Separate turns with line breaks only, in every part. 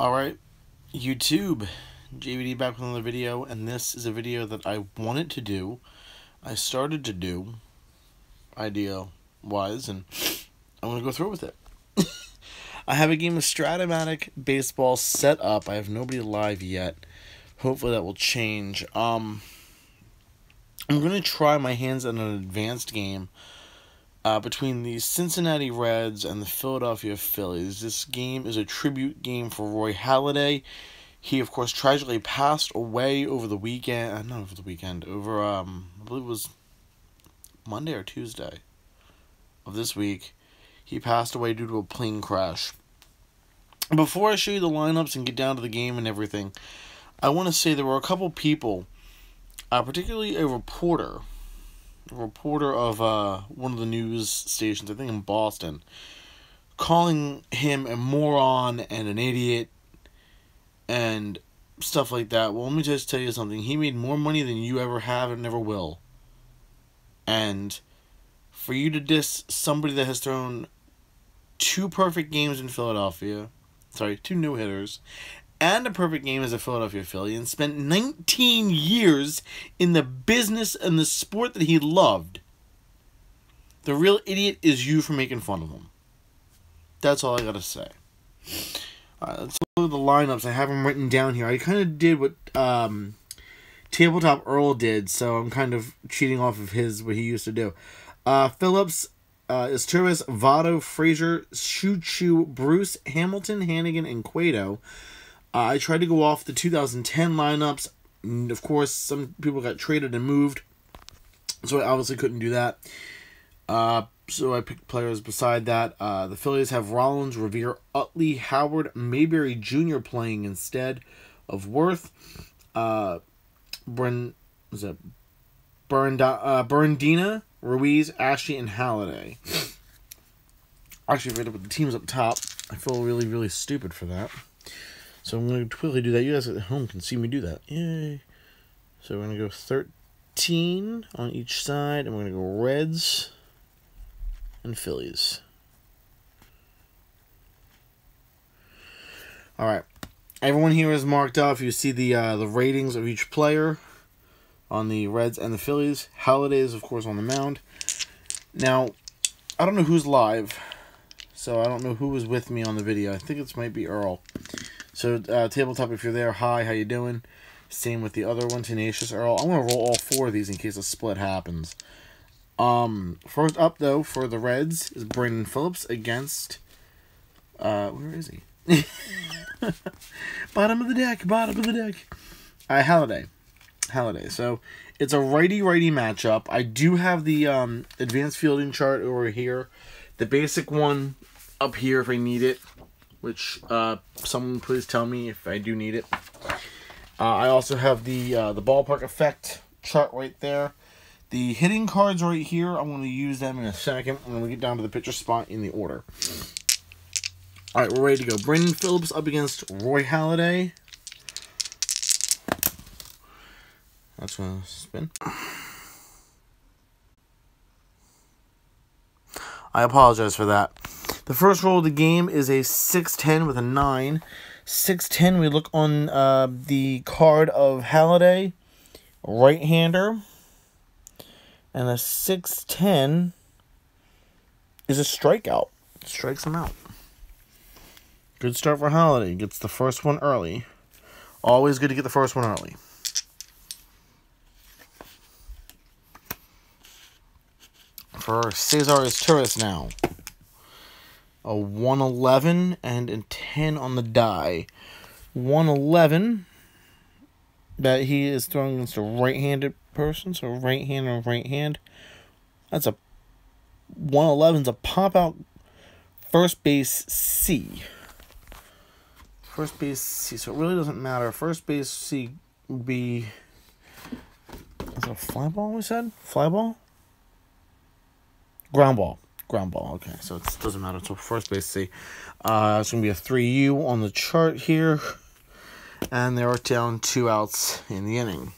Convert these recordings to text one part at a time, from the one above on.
Alright, YouTube, JVD back with another video, and this is a video that I wanted to do, I started to do, idea-wise, and I'm going to go through with it. I have a game of Stratomatic Baseball set up. I have nobody live yet. Hopefully that will change. I'm going to try my hands at an advanced game between the Cincinnati Reds and the Philadelphia Phillies. This game is a tribute game for Roy Halladay. He, of course, tragically passed away over the weekend. Not over the weekend. Over, I believe it was Monday or Tuesday of this week. He passed away due to a plane crash. Before I show you the lineups and get down to the game and everything, I want to say there were a couple people, particularly a reporter of one of the news stations, I think in Boston, calling him a moron and an idiot and stuff like that. Well, let me just tell you something. He made more money than you ever have and never will. And for you to diss somebody that has thrown two perfect games in Philadelphia, two no-hitters, and a perfect game as a Philadelphia Philly, and spent 19 years in the business and the sport that he loved. The real idiot is you for making fun of him. That's all I gotta say. Let's look at the lineups. I have them written down here. I kind of did what Tabletop Earl did, so I'm kind of cheating off of what he used to do. Phillips, Esturris, Votto, Frazier, Choo, Bruce, Hamilton, Hannigan, and Cueto. I tried to go off the 2010 lineups. And of course, some people got traded and moved, so I obviously couldn't do that. So I picked players beside that. The Phillies have Rollins, Revere, Utley, Howard, Mayberry Jr. playing instead of Worth. Berndina, Ruiz, Ashley, and Halladay. Actually, right up with the teams up top. I feel really, really stupid for that. So I'm going to quickly do that. You guys at home can see me do that. Yay. So we're going to go 13 on each side. And we're going to go Reds and Phillies. Alright. Everyone here is marked off. You see the ratings of each player on the Reds and the Phillies. Halladay is, of course, on the mound. Now, I don't know who's live. So I don't know who was with me on the video. I think it might be Earl. So, Tabletop, if you're there, hi, how you doing? Same with the other one, Tenacious Earl. I'm going to roll all four of these in case a split happens. First up, though, for the Reds is Brandon Phillips against... where is he? Bottom of the deck. Halladay. So, it's a righty-righty matchup. I do have the advanced fielding chart over here. The basic one up here if I need it. Which, someone please tell me if I do need it. I also have the ballpark effect chart right there. The hitting cards right here, I'm going to use them in a second when we get down to the pitcher spot in the order. Alright, we're ready to go. Brandon Phillips up against Roy Halladay. That's going to spin. I apologize for that. The first roll of the game is a 6-10 with a 9. 6-10, we look on the card of Halladay, right-hander. And a 6-10 is a strikeout. Strikes him out. Good start for Halladay. Gets the first one early. Always good to get the first one early. For Cesar Esturris now. A 111 and a 10 on the die. 111 that he is throwing against a right-handed person, so right hand or right hand. That's a 111's a pop-out first base C. First base C, so it really doesn't matter. First base C would be... Is it a fly ball we said? Fly ball? Ground ball. Okay, so it doesn't matter. It's a first base C. It's going to be a 3U on the chart here. And they are down 2 outs in the inning.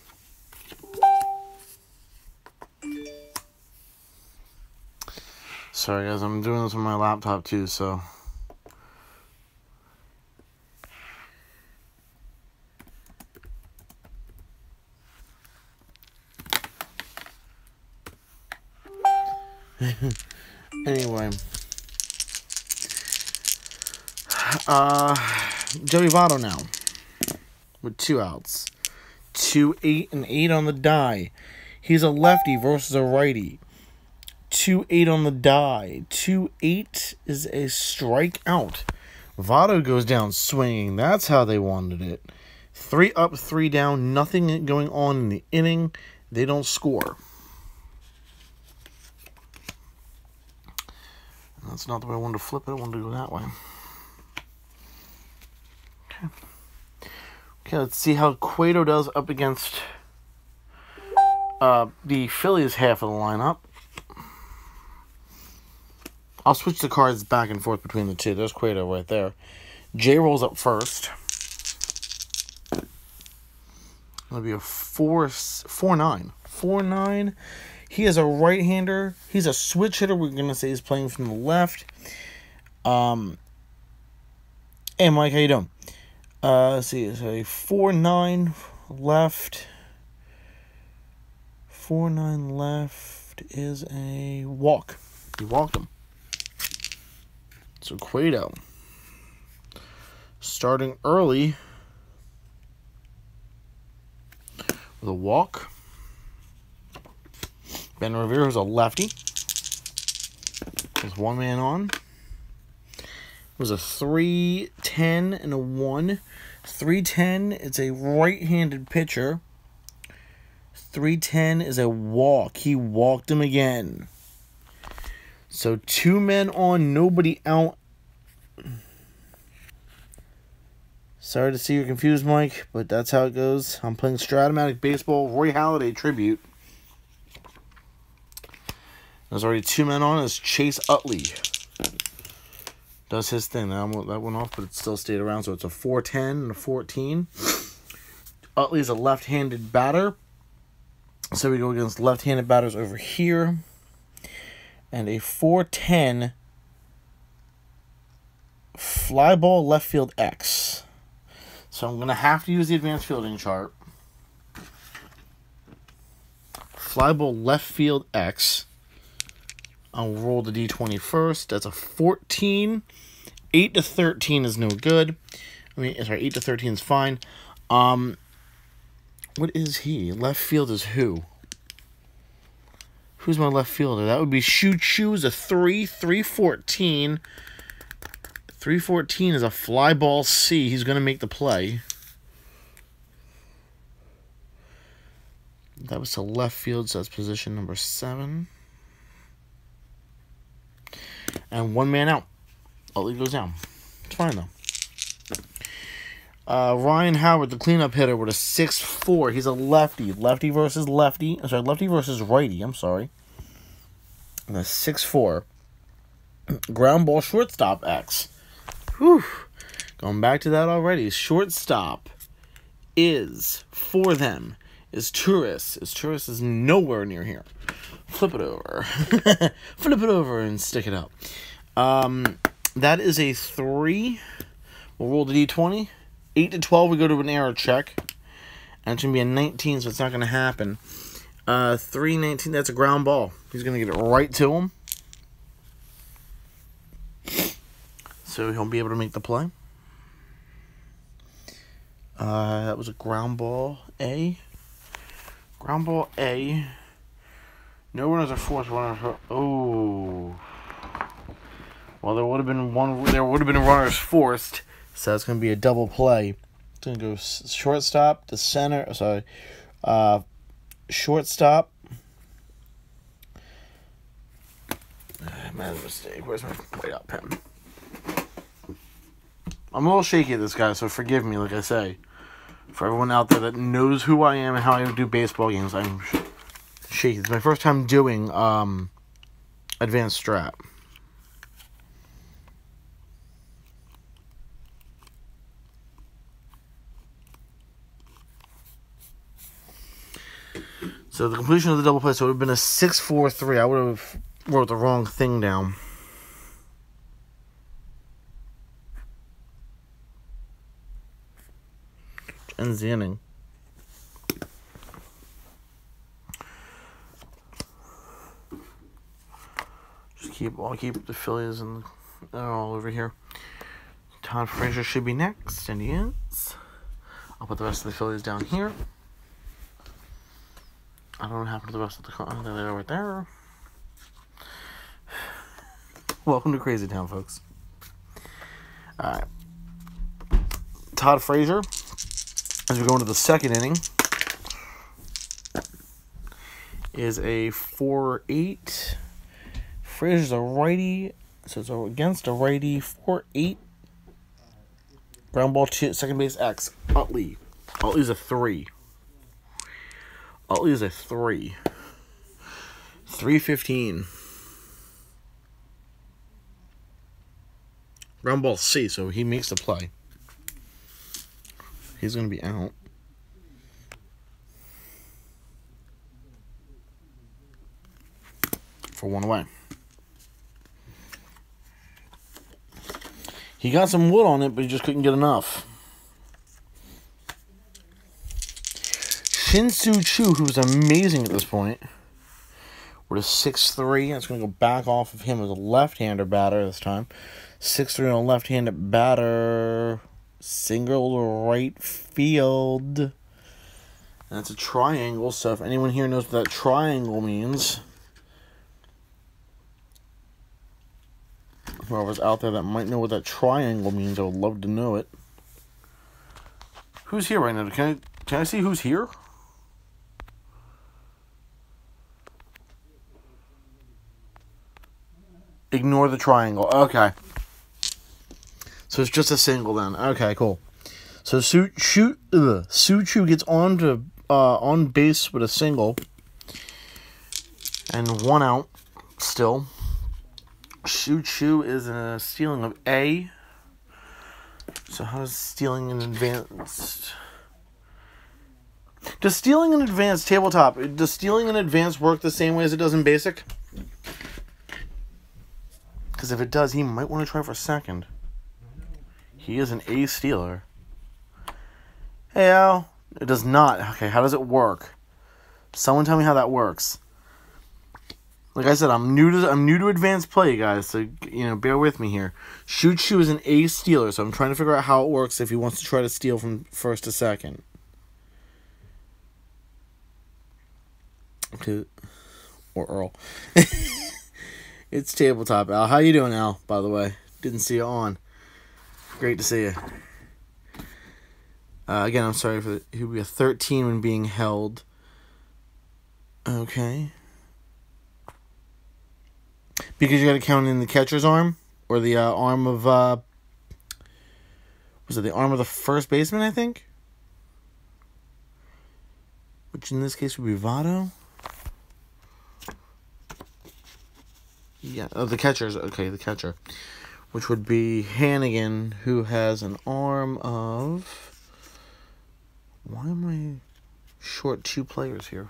Sorry, guys. I'm doing this on my laptop, too, so... Anyway. Joey Votto now. With 2 outs. 2, 8, and 8 on the die. He's a lefty versus a righty. 2, 8 on the die. 2, 8 is a strikeout. Votto goes down swinging. That's how they wanted it. 3 up, 3 down. Nothing going on in the inning. They don't score. That's not the way I wanted to flip it. I wanted to go that way. Okay, let's see how Cueto does up against the Phillies half of the lineup. I'll switch the cards back and forth between the two. There's Cueto right there. J rolls up first. It'll be a 4-9. 4-9. He is a right-hander. He's a switch hitter. We're going to say he's playing from the left. Hey, Mike, how you doing? Let's see. It's a 4-9 left. 4-9 left is a walk. He walked him. So Cueto starting early with a walk. Ben Revere, who's a lefty, was 1 man on. It was a 3-10 and a 1. 3-10, it's a right-handed pitcher. 3-10 is a walk. He walked him again. So 2 men on, nobody out. Sorry to see you're confused, Mike, but that's how it goes. I'm playing Stratomatic Baseball Roy Halladay Tribute. There's already 2 men on. It's Chase Utley. Does his thing. That went off, but it still stayed around. So it's a 4-10 and a 14. Utley's a left-handed batter. So we go against left-handed batters over here. And a 4-10 fly ball left field X. So I'm going to have to use the advanced fielding chart. Fly ball left field X. I'll roll the D20 first. That's a 14. 8 to 13 is no good. I mean, sorry, 8 to 13 is fine. What is he? Left field is who? Who's my left fielder? That would be Choo Choo is a 3. 3-14. 3-14 is a fly ball C. He's going to make the play. That was to left field, so that's position number 7. And 1 man out. Utley goes down. It's fine, though. Ryan Howard, the cleanup hitter, with a 6-4. He's a lefty. Lefty versus lefty. I'm sorry, lefty versus righty. I'm sorry. And a 6-4. Ground ball shortstop X. Whew. Going back to that already. Shortstop is, for them, is Turris. Turris is nowhere near here. Flip it over. Flip it over and stick it up. That is a 3. We'll roll the D20. 8 to 12, we go to an error check. And it's going to be a 19, so it's not going to happen. 3-19, that's a ground ball. He's going to get it right to him. So he'll be able to make the play. That was a ground ball A. Ground ball A. No runners are forced. Oh. Well, there would have been runners forced. So it's going to be a double play. It's going to go shortstop to center. Sorry. Shortstop. I made a mistake. Where's my white-out pen? I'm a little shaky at this guy, so forgive me, like I say. For everyone out there that knows who I am and how I do baseball games, I'm shaky. It's my first time doing advanced strat. So the completion of the double play, so it would have been a 6-4-3. I would have wrote the wrong thing down. Ends the inning. I'll keep the Phillies and all over here. Todd Frazier should be next, and he is. I'll put the rest of the Phillies down here. I don't know what happened to the rest of the car. They're right there. Welcome to Crazy Town, folks. Alright. Todd Frazier, as we go into the second inning, is a 4-8. Frazier's a righty, so it's against a righty. 4-8. Ground ball to second base X. Utley. Utley's a 3. Utley is a 3. 315. Ground ball C, so he makes the play. He's going to be out. For 1 away. He got some wood on it, but he just couldn't get enough. Shin-Soo Choo, who's amazing at this point, with a 6'3". That's going to go back off of him as a left-hander batter this time. 6'3" on a left-handed batter. Single to right field. And that's a triangle, so if anyone here knows what that triangle means, whoever's out there that might know what that triangle means, I would love to know it. Who's here right now? Can I see who's here? Ignore the triangle. Okay. So it's just a single then. Okay, cool. So Soo Choo gets on base with a single. And 1 out still. Soo Choo is a stealing of A. So how does stealing in advance... Does stealing in advance, tabletop, does stealing in advance work the same way as it does in basic? Because if it does, he might want to try for second. He is an A stealer. Hey, Al. It does not. Okay, how does it work? Someone tell me how that works. Like I said, I'm new to advanced play, guys, so, bear with me here. Soo Choo is an A stealer, so I'm trying to figure out how it works if he wants to try to steal from first to second. Okay. Or Earl. It's tabletop, Al. How you doing, Al, by the way? Didn't see you on. Great to see you. Again, I'm sorry for he'll be a 13 when being held. Okay. Because you got to count in the catcher's arm? Or the arm of, was it the arm of the first baseman, I think? Which in this case would be Votto. Yeah, the catcher's, okay, the catcher. Which would be Hannigan, who has an arm of... Why am I short 2 players here?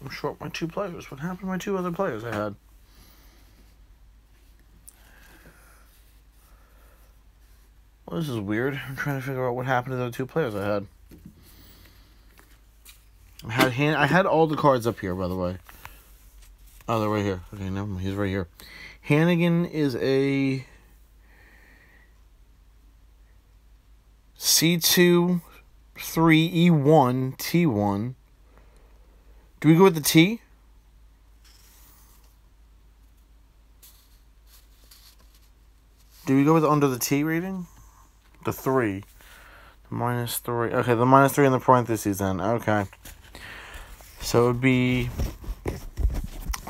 I'm short my 2 players. What happened to my 2 other players I had? Well, this is weird. I'm trying to figure out what happened to the 2 players I had. I had all the cards up here, by the way. Oh, they're right here. Okay, never mind. He's right here. Hannigan is a C2, 3, E1, T1. Do we go with the T? Do we go with under the T rating? The 3. The -3. Okay, the -3 in the parentheses then. Okay. So it would be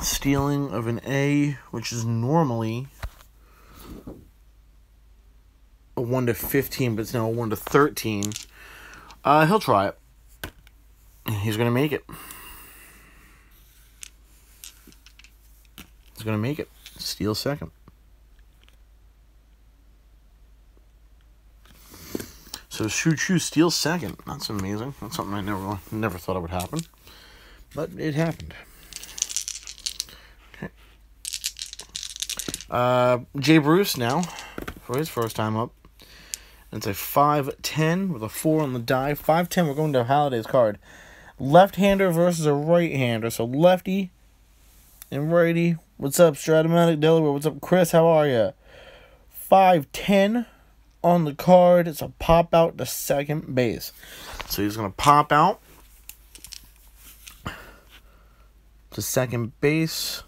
stealing of an A, which is normally a 1 to 15, but it's now a 1 to 13. He'll try it. He's going to make it. He's going to make it. Steal second. So Soo Choo steals second. That's amazing. That's something I never thought it would happen. But it happened. Okay. Jay Bruce now for his first time up. It's a 5-10 with a 4 on the die. 5-10, we're going to Halladay's card. Left-hander versus a right-hander. So lefty and righty. What's up, Stratomatic Delaware? What's up, Chris? How are ya? 5-10 on the card. It's a pop out to second base. So he's going to pop out to second base.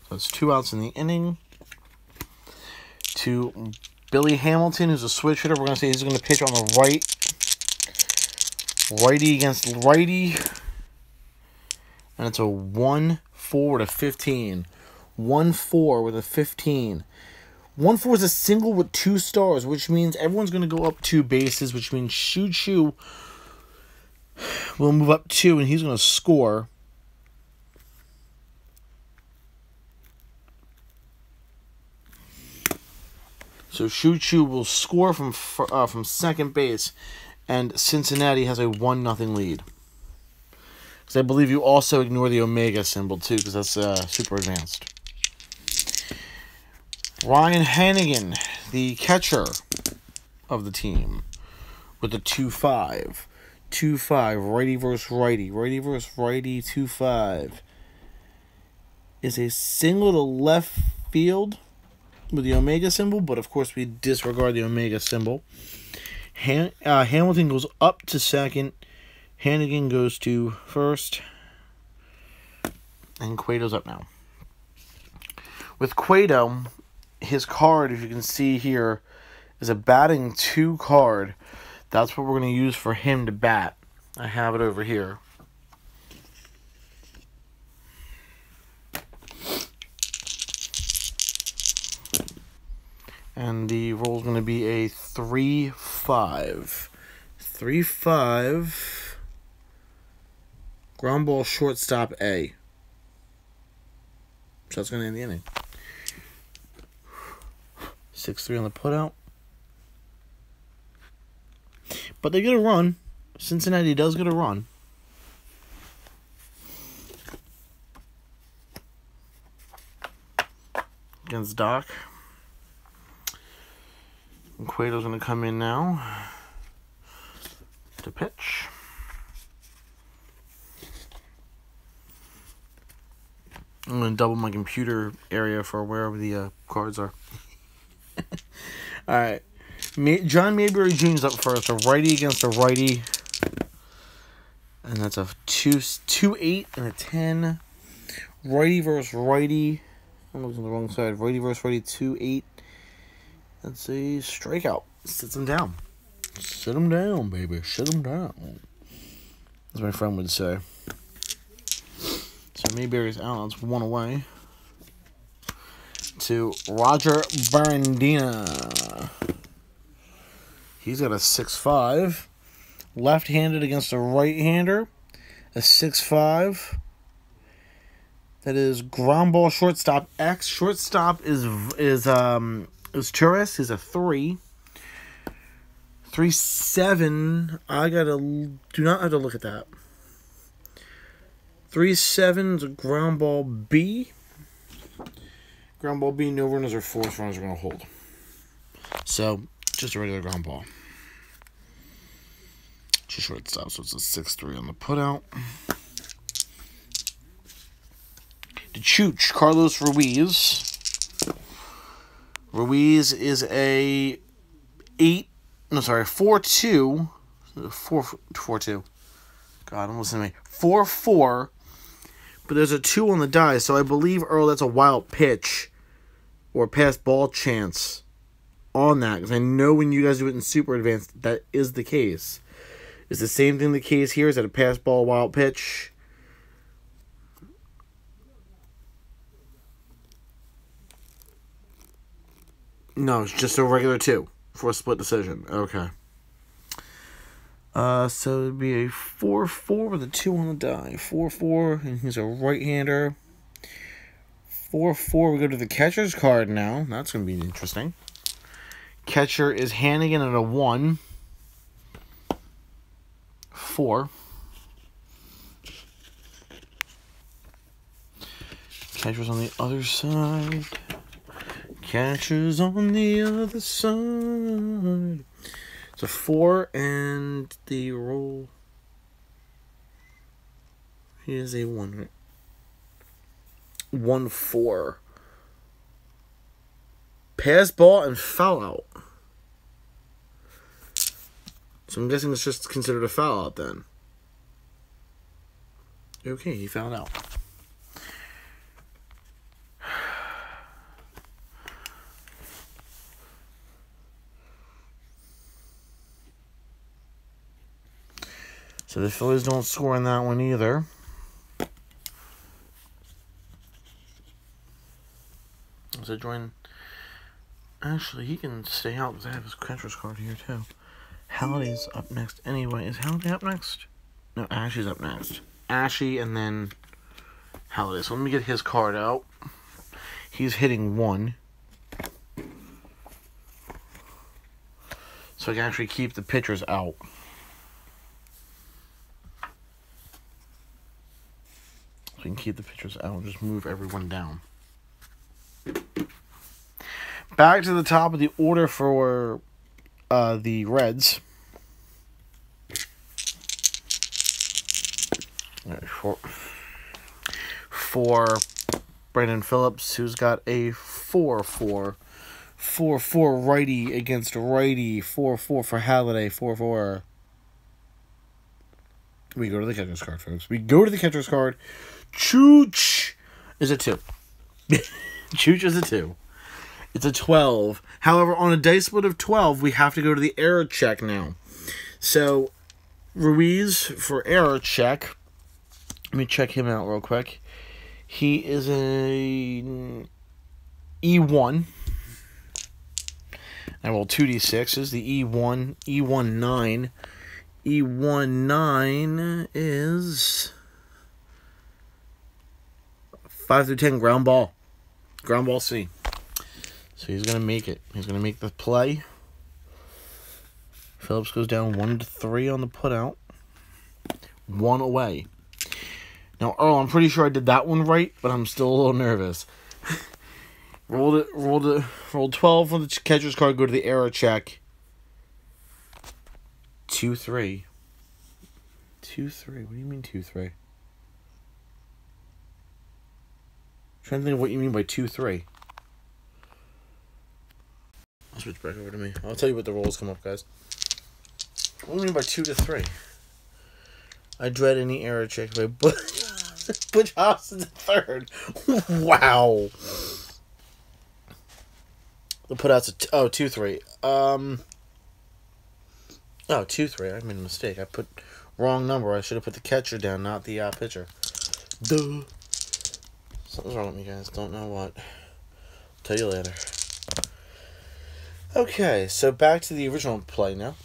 So it's 2 outs in the inning. To Billy Hamilton, who's a switch hitter. We're going to say he's going to pitch on the right. Righty against righty. And it's a 1-4 with a 15. 1-4 with a 15. 1-4 is a single with 2 stars, which means everyone's going to go up 2 bases, which means Choo Choo will move up 2, and he's going to score. So Choo Choo will score from second base, and Cincinnati has a 1-0 lead. Because I believe you also ignore the Omega symbol too, because that's super advanced. Ryan Hannigan, the catcher of the team, with a 2-5. 2-5, righty versus righty. Righty versus righty, 2-5. Is a single to left field with the Omega symbol, but of course we disregard the Omega symbol. Hamilton goes up to second. Hannigan goes to first. And Cueto's up now. With Cueto, his card, as you can see here, is a batting 2 card. That's what we're going to use for him to bat. I have it over here. And the roll is going to be a 3-5. 3-5. Ground ball, shortstop, A. So that's going to end the inning. 6-3 on the putout. But they get a run. Cincinnati does get a run. Against Doc. And Cueto's going to come in now to pitch. I'm going to double my computer area for wherever the cards are. Alright. John Mayberry Jr. is up first. A righty against a righty. And that's a 2-8 and a 10. Righty versus righty. I'm looking on the wrong side. Righty versus righty, 2-8. That's a strikeout. Sits him down. Sit him down, baby. Sit him down. As my friend would say. So Mayberry's out. That's 1 away. To Roger Barandina. He's got a 6-5. Left-handed against a right-hander. A 6-5. That is ground ball, shortstop, X. Shortstop is Turris. He's a 3. 3-7. Do not have to look at that. 3-7 is a ground ball B. Ground ball B, no runners or forced runners are going to hold. So, just a regular ground ball. To shortstop, so it's a 6-3 on the putout. To Chooch, Carlos Ruiz. Ruiz is a 4-2. 4-2. God, I'm listening to me. 4-4. But there's a 2 on the die, so I believe, Earl, that's a wild pitch or pass ball chance on that. Because I know when you guys do it in Super Advanced, that is the case. Is the same thing the case here? Is that a pass ball, wild pitch? No, it's just a regular 2 for a split decision. Okay. So it'd be a 4-4 with a 2 on the die. 4-4, and he's a right-hander. 4-4, we go to the catcher's card now. That's going to be interesting. Catcher is Hannigan at a 1. 4. Catcher's on the other side. Catcher's on the other side. It's a 4, and the roll is a 1. 1-4. Pass ball and foul out. So I'm guessing it's just considered a foul out then. Okay, he fouled out. So the Phillies don't score in that one either. So join. Actually, he can stay out because I have his catcher's card here too. Halladay's up next anyway. Is Halladay up next? No, Ashy's up next. Ashy and then Halladay. So let me get his card out. He's hitting 1. So I can actually keep the pitchers out. So we can keep the pitchers out and just move everyone down. Back to the top of the order for the Reds. For Brandon Phillips, who's got a 4-4. 4-4 righty against righty. 4-4 for Halladay. 4-4. We go to the catcher's card, folks. We go to the catcher's card. Chooch is a 2. Chooch is a 2. It's a 12. However, on a dice split of 12, we have to go to the error check now. So, Ruiz for error check. Let me check him out real quick. He is a E1. I roll 2d6s. The E1, E1 9. E1 9 is 5 through 10 ground ball. Ground ball C. So he's going to make it. He's going to make the play. Phillips goes down 1-3 on the putout. 1 away. Now, Earl, I'm pretty sure I did that one right, but I'm still a little nervous. Rolled 12 on the catcher's card, go to the error check. 2-3. 2-3. What do you mean 2-3? I'm trying to think of what you mean by 2-3. I'll switch back over to me. I'll tell you what the rolls come up, guys. What do you mean by 2-3? I dread any error check by Butch House in the third. Wow. The putout's 2-3. 2-3. I made a mistake. I put wrong number. I should have put the catcher down, not the pitcher. Duh. Something's wrong with me, guys. Don't know what. Tell you later. Okay, so back to the original play now.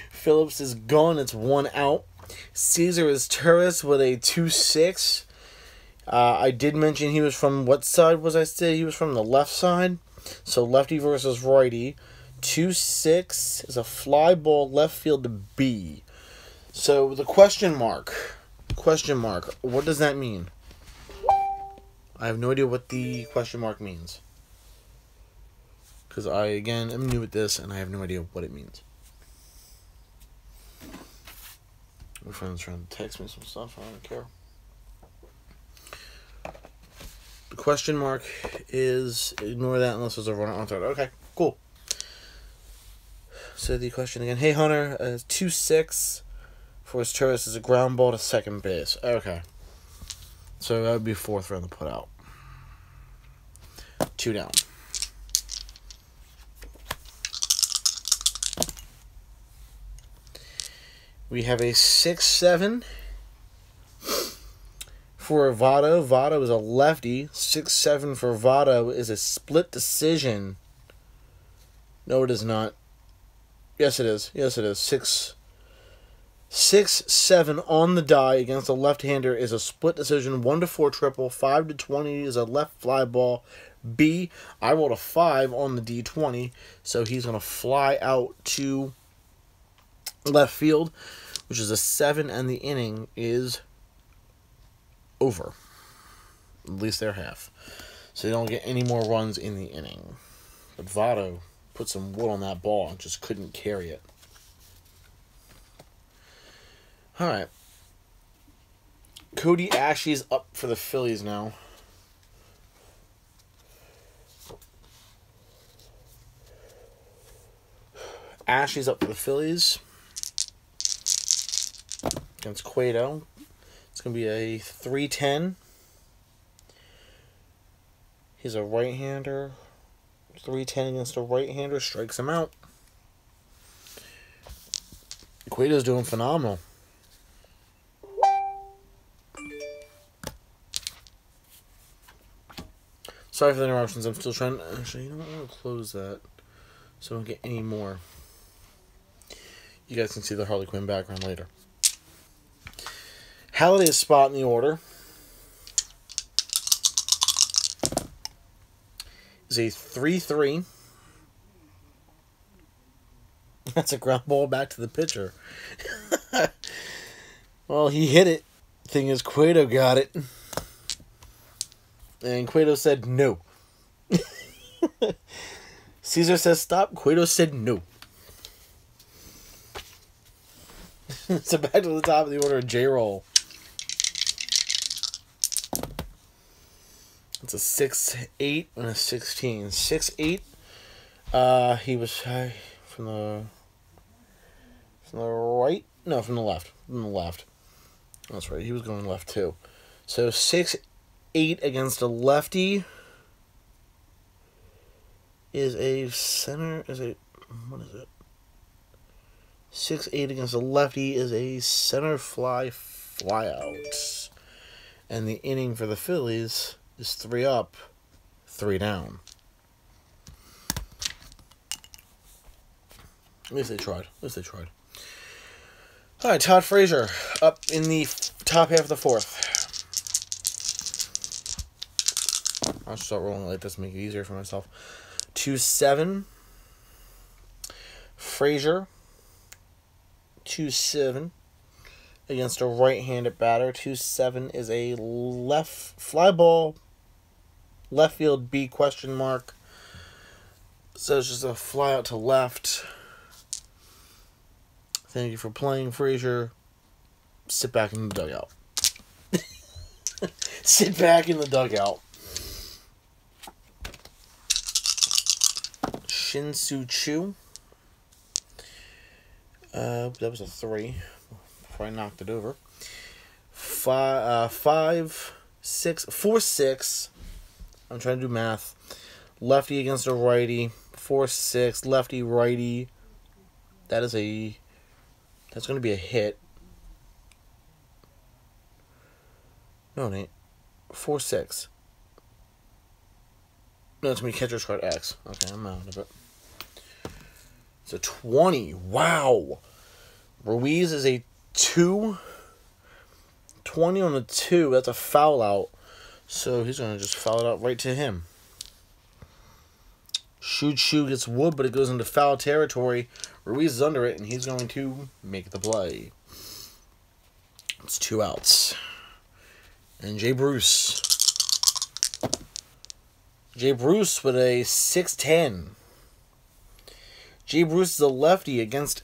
Phillips is gone. It's 1 out. Caesar is Turris with a 2-6. I did mention he was from what side was I say? He was from the left side. So lefty versus righty. 2-6 is a fly ball left field to B. So the question mark. What does that mean? I have no idea what the question mark means. Because I, again, am new at this and I have no idea what it means. My friend's trying to text me some stuff. I don't care. The question mark is, ignore that unless there's a runner on third. Okay, cool. So the question again. Hey, Hunter, 2-6 for his Turris is a ground ball to second base. Okay. So that would be 4th round to put out. 2 down. We have a 6-7 for Votto. Votto is a lefty. 6-7 for Votto is a split decision. No, it is not. Yes, it is. 6-7 on the die against a left-hander is a split decision. 1-4 triple. 5-20 is a left fly ball. B. I rolled a 5 on the D20, so he's going to fly out to left field, which is a 7, and the inning is over. At least their half. So they don't get any more runs in the inning. But Votto put some wood on that ball and just couldn't carry it. Alright. Cody Ashley's up for the Phillies now. Ashley's up for the Phillies against Cueto. It's going to be a 3-10. He's a right-hander. 3-10 against a right-hander. Strikes him out. Cueto's doing phenomenal. Sorry for the interruptions. I'm still trying to... Actually, you know what? I'm going to close that so I don't get any more. You guys can see the Harley Quinn background later. Halladay's spot in the order is a 3-3. That's a ground ball back to the pitcher. Well, he hit it. Thing is, Cueto got it. And Cueto said no. Caesar says stop. Cueto said no. So back to the top of the order, J-Roll. It's a 6-8 and a 16. 6-8. He was from the right? No, from the left. From the left. That's right. He was going left too. So 6-8 against a lefty is a center. What is it? 6-8 against a lefty is a center fly out. And the inning for the Phillies is 3 up, 3 down. At least they tried. All right, Todd Frazier up in the top half of the 4th. I'll start rolling like this to make it easier for myself. 2-7. Frazier. 2-7 against a right-handed batter. 2-7 is a left fly ball, left field B ? So it's just a fly out to left. Thank you for playing, Frazier. Sit back in the dugout. Sit back in the dugout. Shin-Soo Choo. That was a 3 before I knocked it over. 4-6. I'm trying to do math. Lefty against a righty. 4-6. Lefty, righty. That's going to be a hit. No, it ain't. 4-6. No, it's going to be catcher's card X. Okay, I'm out of it. It's a 20. Wow. Ruiz is a 2. 20 on the 2. That's a foul out. So he's going to just foul it out right to him. Shoot gets wood, but it goes into foul territory. Ruiz is under it, and he's going to make the play. It's 2 outs. And Jay Bruce. Jay Bruce with a 6-10. Jay Bruce is a lefty against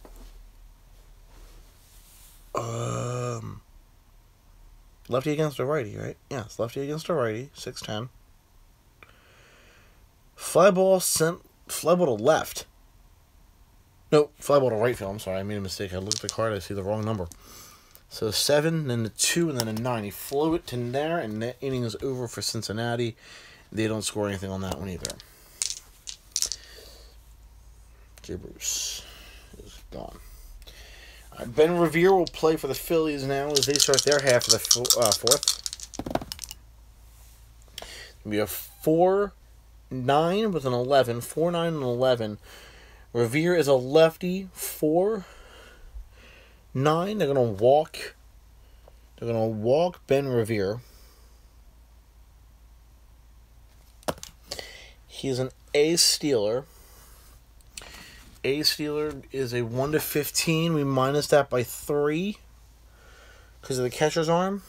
lefty against a righty, right? Yes, lefty against a righty, 6-10. Fly ball to left. No, fly ball to right field. I'm sorry, I made a mistake. I looked at the card, I see the wrong number. So 7, then a 2, and then a 9. He flew it to there, and that inning is over for Cincinnati. They don't score anything on that one either. Jay Bruce is gone. Ben Revere will play for the Phillies now as they start their half of the 4th. It'll be a 4-9 with an 11. 4-9 and 11. Revere is a lefty. 4-9. They're gonna walk. Ben Revere. He's an A Steeler. A Steeler is a 1-15. We minus that by 3 because of the catcher's arm.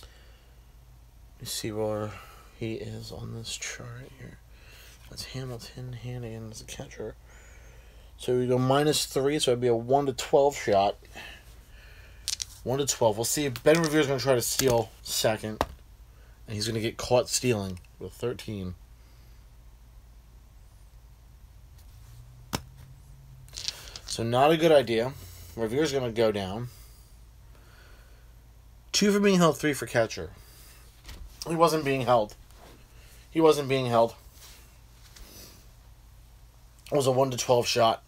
Let me see where he is on this chart here. That's Hamilton. Hannigan is the catcher. So we go -3, so it'd be a 1-12 shot. 1-12. We'll see if Ben Revere's going to try to steal second. And he's going to get caught stealing with 13. So not a good idea. Revere's going to go down. 2 for being held, 3 for catcher. He wasn't being held. He wasn't being held. It was a 1-12 shot.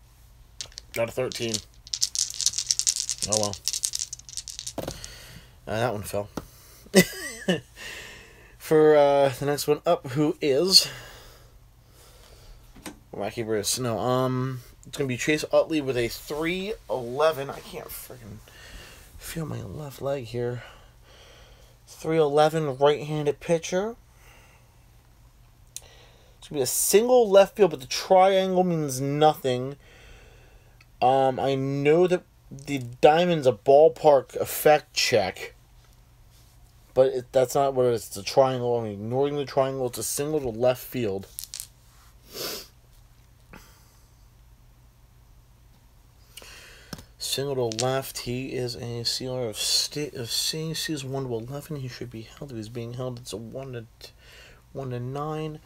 Got a 13. Oh well. That one fell. For the next one up, who is Wacky Bruce? No, it's gonna be Chase Utley with a 3-11. I can't freaking feel my left leg here. 3-11 right-handed pitcher. It's gonna be a single left field, but the triangle means nothing. I know that the diamond's a ballpark effect check, but that's not what it is. It's a triangle. I'm ignoring the triangle. It's a single to left field. Single to left. He is a sealer of C. He's 1-11. He should be held. If he's being held, it's a 1-9.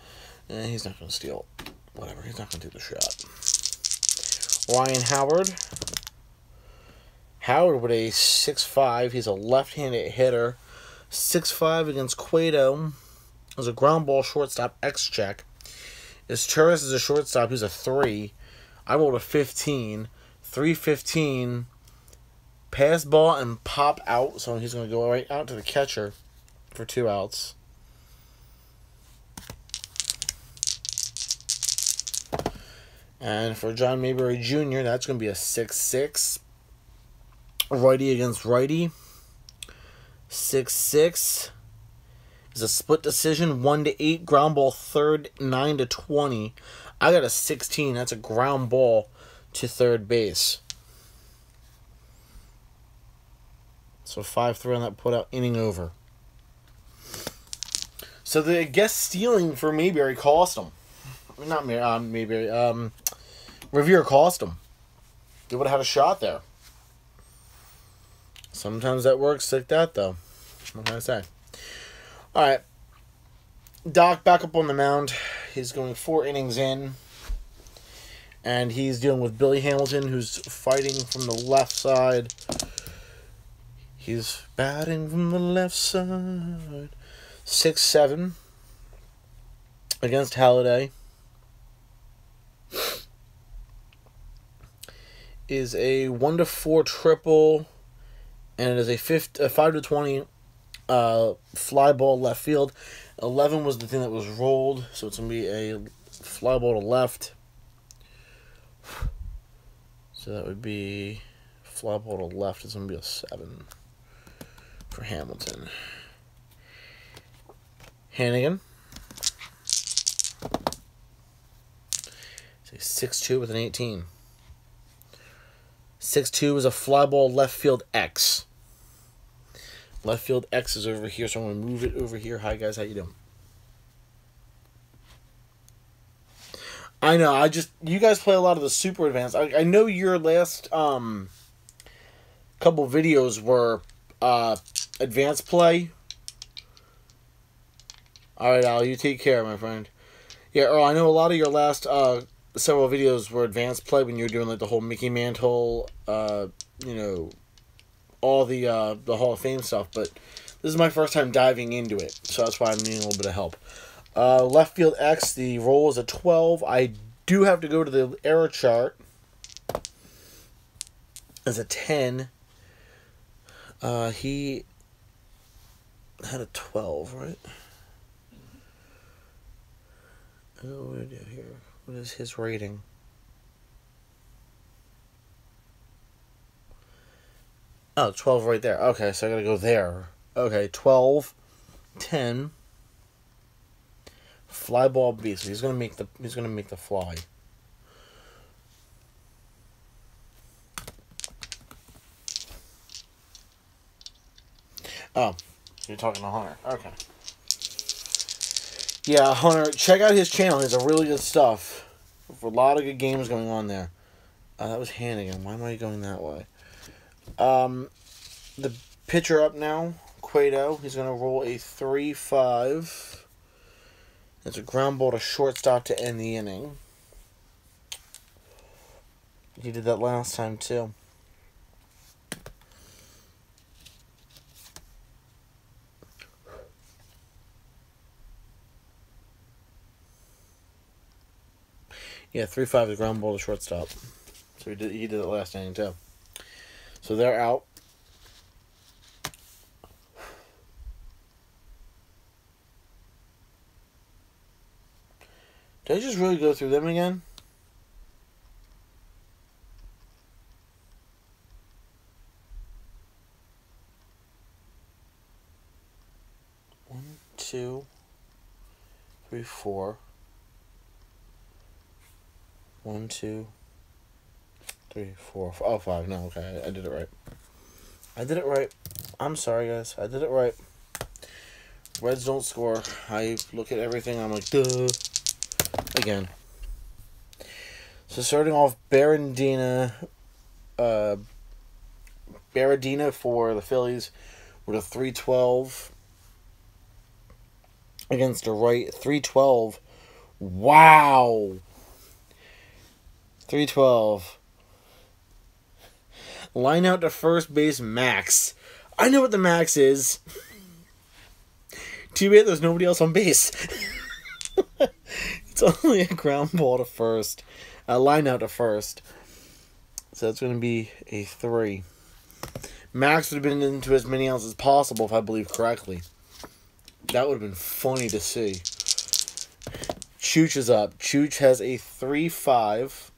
And he's not going to steal. Whatever. He's not going to do the shot. Ryan Howard. Howard with a 6-5. He's a left-handed hitter. 6-5 against Cueto. As a ground ball shortstop X check. Turris is a shortstop. He's a 3. I rolled a 15. 3-15. Pass ball and pop out. So he's going to go right out to the catcher for 2 outs. And for John Mayberry Jr., that's going to be a 6-6. Righty against righty. 6-6. It's a split decision. 1-8. Ground ball third. 9-20. I got a 16. That's a ground ball to third base. So 5-3 on that put out. Inning over. So the guess stealing for Mayberry cost him. Not Mayberry. Revere cost him. They would have had a shot there. Sometimes that works like that, though. What can I say? Alright. Doc back up on the mound. He's going 4 innings in. And he's dealing with Billy Hamilton, who's fighting from the left side. He's batting from the left side. 6-7 against Halladay. Is a 1-4 triple, and it is a 5-20 fly ball left field. 11 was the thing that was rolled, so it's going to be a fly ball to left. So that would be fly ball to left. It's going to be a 7 for Hamilton. Hannigan. It's a 6-2 with an 18. 6-2 is a fly ball left field X. Left field X is over here, so I'm going to move it over here. Hi, guys. How you doing? I know. You guys play a lot of the super advanced. I know your last couple videos were advanced play. All right, Al. You take care, my friend. Yeah, Earl, I know a lot of your last several videos were advanced play when you were doing like the whole Mickey Mantle, you know, all the Hall of Fame stuff. But this is my first time diving into it, so that's why I'm needing a little bit of help. Left field X, the roll is a 12. I do have to go to the error chart as a 10. He had a 12, right? Oh, what do we do here? What is his rating? Oh, 12 right there. Okay, so I gotta go there. Okay, 12, 10. Fly ball B. So he's gonna make the fly. Oh, you're talking to Hunter. Okay. Yeah, Hunter, check out his channel. He has a really good stuff. A lot of good games going on there. That was Hannigan. Why am I going that way? The pitcher up now, Cueto. He's going to roll a 3-5. It's a ground ball to shortstop to end the inning. He did that last time, too. Yeah, 3-5 is ground ball to shortstop. So he did it last inning, too. So they're out. Did I just really go through them again? One, 2, 3, 4. 1, 2, 3, 4. Oh, 5. No, okay. I did it right. I did it right. I'm sorry, guys. I did it right. Reds don't score. I look at everything. I'm like, duh. Again. So starting off, Baradina for the Phillies with a 3-12 against the right. 3-12. Wow. 3-12. Line out to first base, max. I know what the max is. Too bad there's nobody else on base. It's only a ground ball to first. Line out to first. So that's going to be a 3. Max would have been into as many outs as possible if I believe correctly. That would have been funny to see. Chooch is up. Chooch has a 3-5.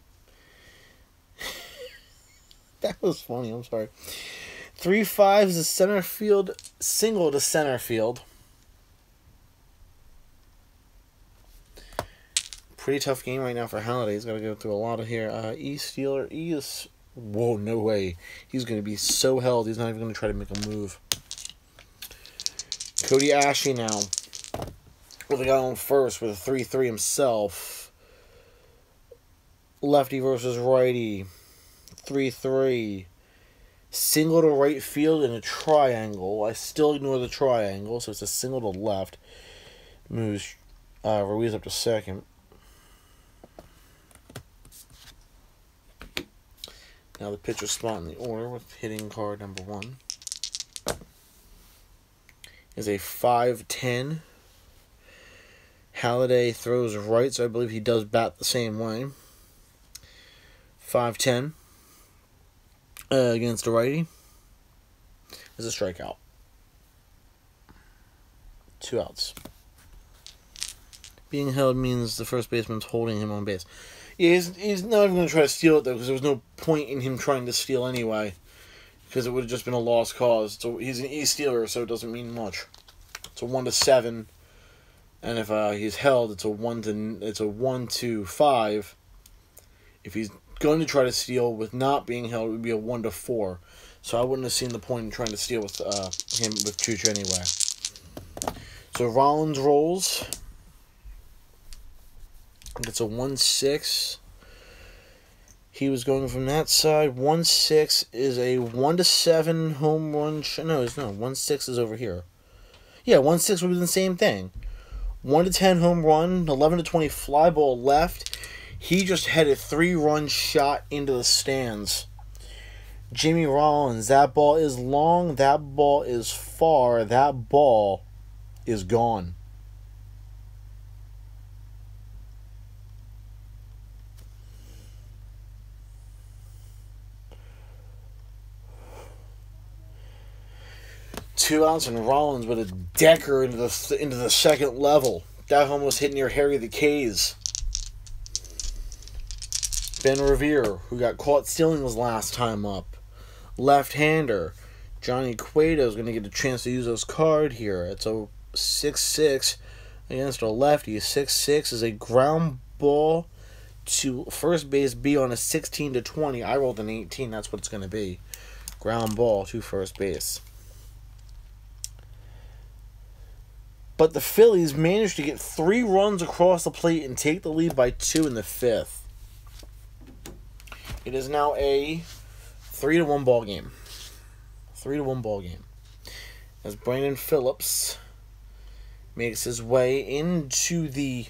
That was funny. I'm sorry. 3-5 is a center field single to center field. Pretty tough game right now for Halladay. He's got to go through a lot of here. E is... Whoa, no way. He's going to be so held, he's not even going to try to make a move. Cody Ashley now. Well, the guy on first with a 3-3 himself. Lefty versus righty. 3-3. Single to right field in a triangle. I still ignore the triangle, so it's a single to left. Moves Ruiz up to second. Now the pitcher spot in the order with hitting card number 1 is a 5-10. Halladay throws right, so I believe he does bat the same way. 5-10 against the righty is a strikeout. 2 outs. Being held means the first baseman's holding him on base. Yeah, he's not even going to try to steal it, though, because there was no point in him trying to steal anyway, because it would have just been a lost cause. So he's an E-stealer, so it doesn't mean much. It's a 1-7, and if he's held, it's a 1-5. If he's going to try to steal with not being held, it would be a 1-4. So I wouldn't have seen the point in trying to steal with him with Chooch anyway. So Rollins rolls. It's a 1-6. He was going from that side. 1-6 is a 1-7 home run. No, 1-6 is over here. Yeah, 1-6 would be the same thing. 1-10 home run, 11-20 fly ball left. He just had a 3-run shot into the stands. Jimmy Rollins, that ball is long, that ball is far, that ball is gone. Two outs and Rollins with a decker into the second level. That almost hit near Harry the K's. Ben Revere, who got caught stealing his last time up. Left-hander. Johnny Cueto is going to get a chance to use his card here. It's a 6-6 against a lefty. 6-6 is a ground ball to first base B on a 16-20. I rolled an 18. That's what it's going to be. Ground ball to first base. But the Phillies managed to get 3 runs across the plate and take the lead by 2 in the 5th. It is now a 3-1 ball game. 3-1 ball game. As Brandon Phillips makes his way into the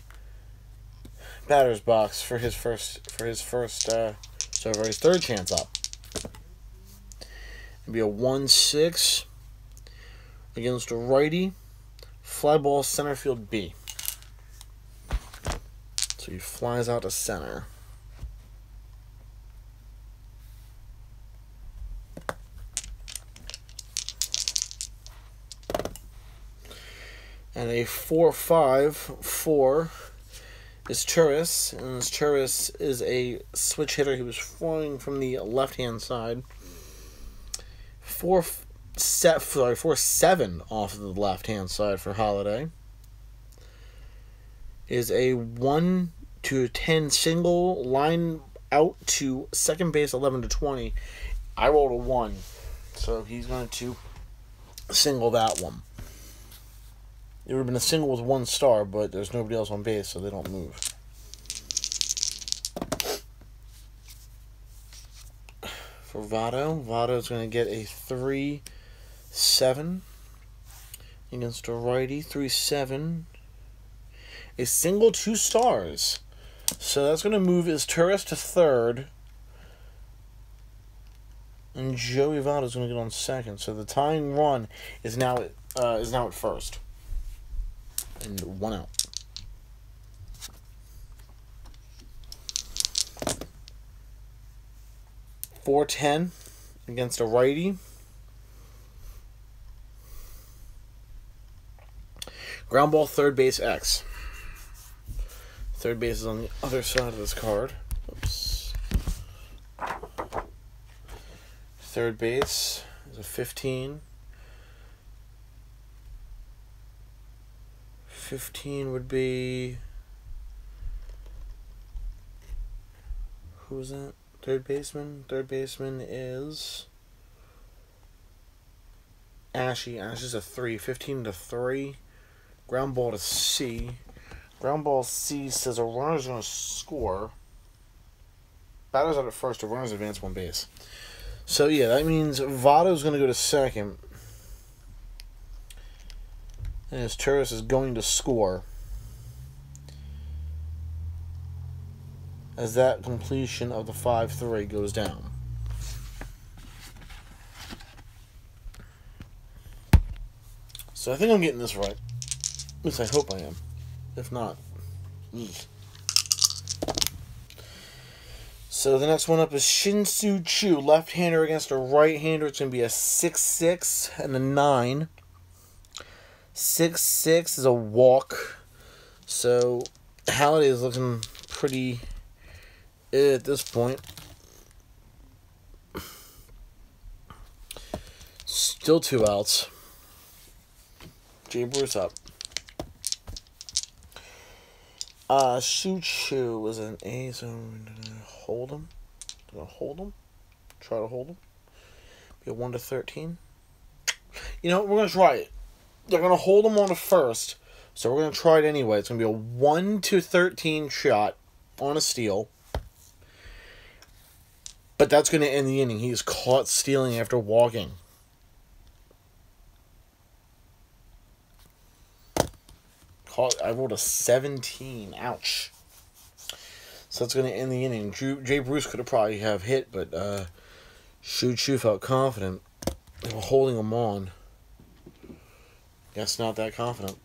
batter's box for his third chance up. It'll be a 1-6 against a righty. Fly ball center field B. So he flies out to center. And a 4-5-4 is Turris. And this Turris is a switch hitter. He was throwing from the left-hand side. 4-7 off of the left-hand side for Halladay. Is a 1-10 single, line out to second base 11-20. I rolled a 1, so he's going to single that one. It would have been a single with 1 star, but there's nobody else on base, so they don't move. For Votto's going to get a 3-7 against a righty. 3-7. A single, 2 stars. So that's going to move his Turris to third. And Joey Votto's going to get on second. So the tying run is now at first. And 1 out. .410 against a righty. Ground ball, third base X. Third base is on the other side of this card. Oops. Third base is a 15. 15 would be... Who's that? Third baseman? Third baseman is... Ashy. Ashy's a 3. 15-3. Ground ball to C. Ground ball C says a runner's going to score. Batter's out at first. A runner's advance 1 base. So, yeah, that means Votto's going to go to second. And his Turris is going to score. As that completion of the 5-3 goes down. So I think I'm getting this right. At least I hope I am. If not. So the next one up is Shin-Soo Choo. Left-hander against a right-hander. It's going to be a 6-6 and a 9. 6-6 is a walk. So Halladay is looking pretty at this point. Still 2 outs. Jay Bruce up. Choo was an A, so I'm gonna hold him. Try to hold him. Be a 1-13. You know, we're gonna try it. They're gonna hold him on the first, so we're gonna try it anyway. It's gonna be a 1-13 shot on a steal. But that's gonna end the inning. He's caught stealing after walking. I rolled a 17. Ouch. So that's going to end the inning. Jay Bruce could have probably have hit, but Choo felt confident. They were holding him on. Guess not that confident.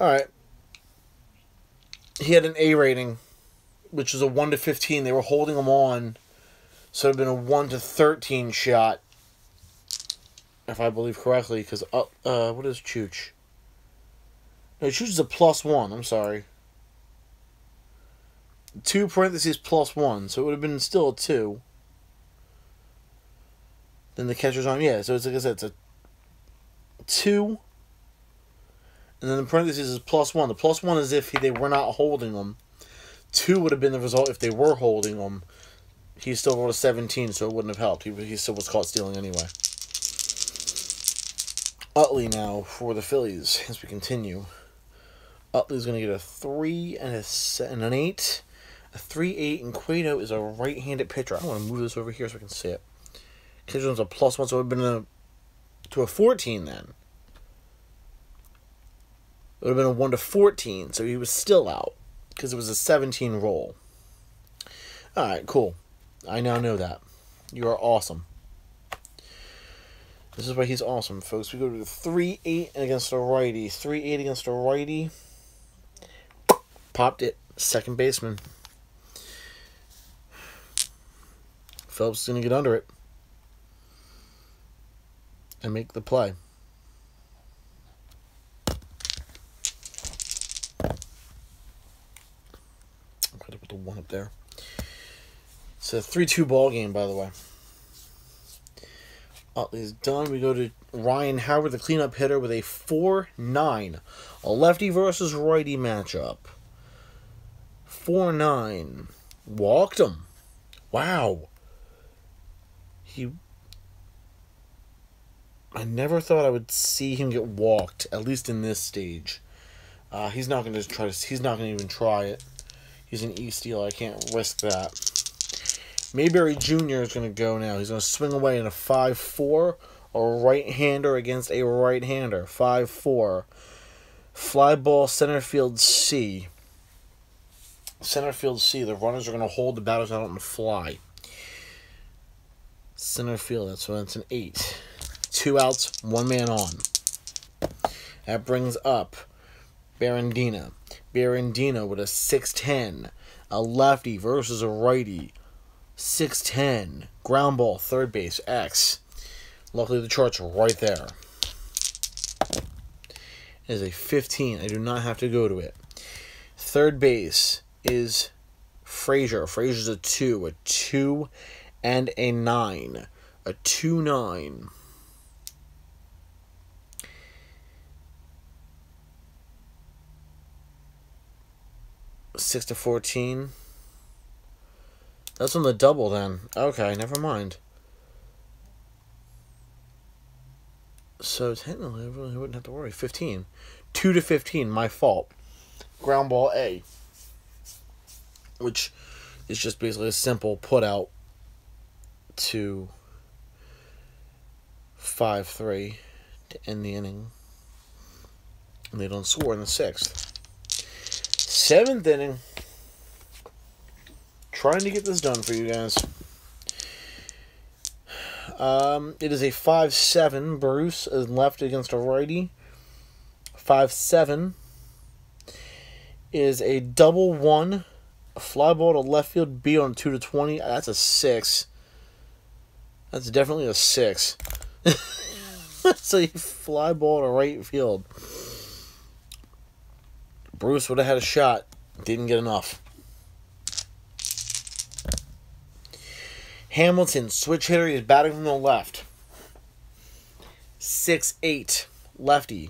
Alright. He had an A rating, which was a 1-15. They were holding him on. So it would have been a 1-13 shot. If I believe correctly, because, what is Chooch? No, Chooch is a +1, I'm sorry. 2 parentheses +1, so it would have been still a 2. Then the catcher's arm, yeah, so it's like I said, it's a 2. And then the parentheses is +1. The +1 is if they were not holding them. 2 would have been the result if they were holding them. He still rolled a 17, so it wouldn't have helped. He still was caught stealing anyway. Utley now for the Phillies as we continue. Utley's going to get a 3 and an 8. A 3-8, and Cueto is a right-handed pitcher. I want to move this over here so I can see it. Kitchen was a +1, so it would have been to a 14 then. It would have been a 1 to 14, so he was still out because it was a 17 roll. Alright, cool. I now know that. You are awesome. This is why he's awesome, folks. We go to 3-8 against a righty. 3-8 against a righty. Popped it. Second baseman. Phillips is going to get under it and make the play. I'm going to put the 1 up there. It's a 3-2 ball game, by the way. Utley's done. We go to Ryan Howard, the cleanup hitter, with a 4-9. A lefty versus righty matchup. 4-9. Walked him. Wow. I never thought I would see him get walked, at least in this stage. He's not going to try to. He's not going to even try it. He's an E-steal. I can't risk that. Mayberry Jr. is going to go now. He's going to swing away in a 5-4. A right-hander against a right-hander. 5-4. Fly ball, center field C. Center field C. The runners are going to hold the batters out on the fly. Center field, that's an 8. 2 outs, 1 man on. That brings up Barandina. Barandina with a 6-10. A lefty versus a righty. 6-10. Ground ball, third base, X. Luckily the chart's right there. It is a 15. I do not have to go to it. Third base is Frazier. Frazier's a 2. A 2 and a 9. A 2-9. Six to 14. That's on the double then. Okay, never mind. So technically, I really wouldn't have to worry. 15. 2 to 15. My fault. Ground ball A. Which is just basically a simple put out to 5-3 to end the inning. And they don't score in the 6th. 7th inning. Trying to get this done for you guys. It is a 5-7. Bruce is left against a righty. 5-7 is a double 1. A fly ball to left field B on 2 to 20. That's a 6. That's definitely a 6. That's a fly ball to right field. Bruce would have had a shot. Didn't get enough. Hamilton, switch hitter. He's batting from the left. 6-8. Lefty.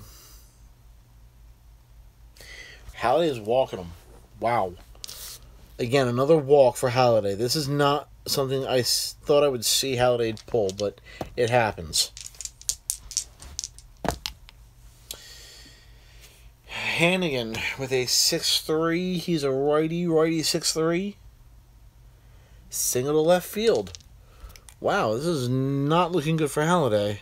Halladay is walking him. Wow. Again, another walk for Halladay. This is not something I thought I would see Halladay pull, but it happens. Hannigan with a 6-3. He's a righty. Righty 6-3. Single to left field. Wow, this is not looking good for Halladay.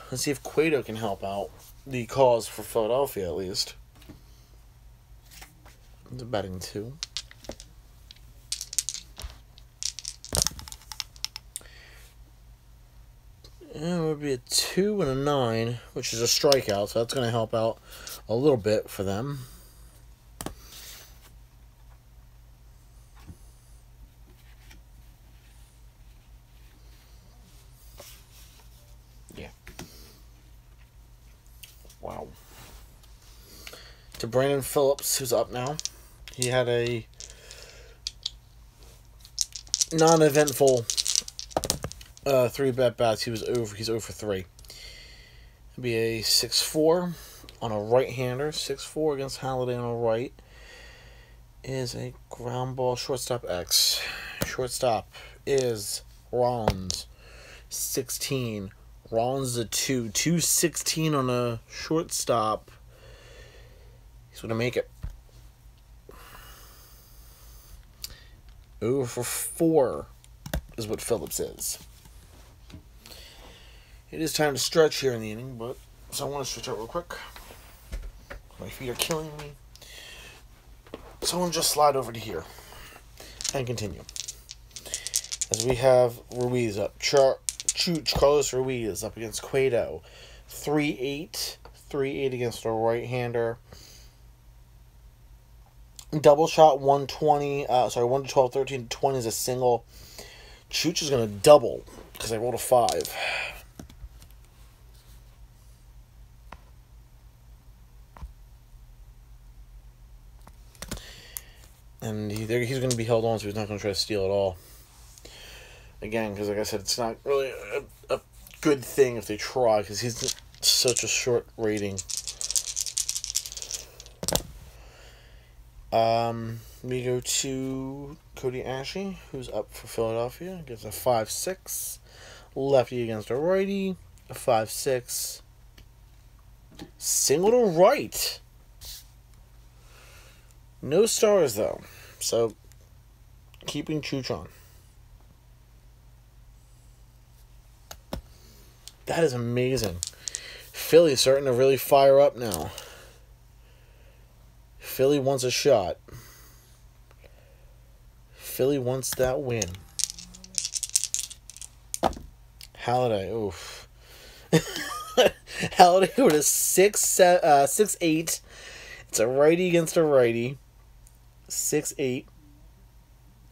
Let's see if Cueto can help out the cause for Philadelphia, at least. It's a batting 2. And it would be a 2 and a 9, which is a strikeout, so that's going to help out a little bit for them. Yeah. Wow. To Brandon Phillips, who's up now. He had a non-eventful 3 at-bats. He's 0 for 3. It'd be a 6-4 on a right-hander. 6-4 against Halladay on a right. Is a ground ball, shortstop X. Shortstop is Rollins. 16. Rollins is a 2. 2-16 on a shortstop. He's going to make it. 0 for 4. is what Phillips is. It is time to stretch here in the inning, but so I want to stretch out real quick. My feet are killing me. So I'm just slide over to here and continue. As we have Ruiz up. Carlos Ruiz up against Cueto. 3-8. 3-8 against a right-hander. Double shot 120. 1 to 12, 13 to 20 is a single. Chooch is going to double because I rolled a 5. And he's going to be held on, so he's not going to try to steal at all. Again, because like I said, it's not really a good thing if they try, because he's such a short rating. We go to Cody Ashley, who's up for Philadelphia. Gives a 5-6. Lefty against a righty. A 5-6. Single to right. No stars, though. So, keeping Chooch on. That is amazing. Philly's starting to really fire up now. Philly wants a shot. Philly wants that win. Halladay, oof. Halladay with a 6-8. It's a righty against a righty. 6-8.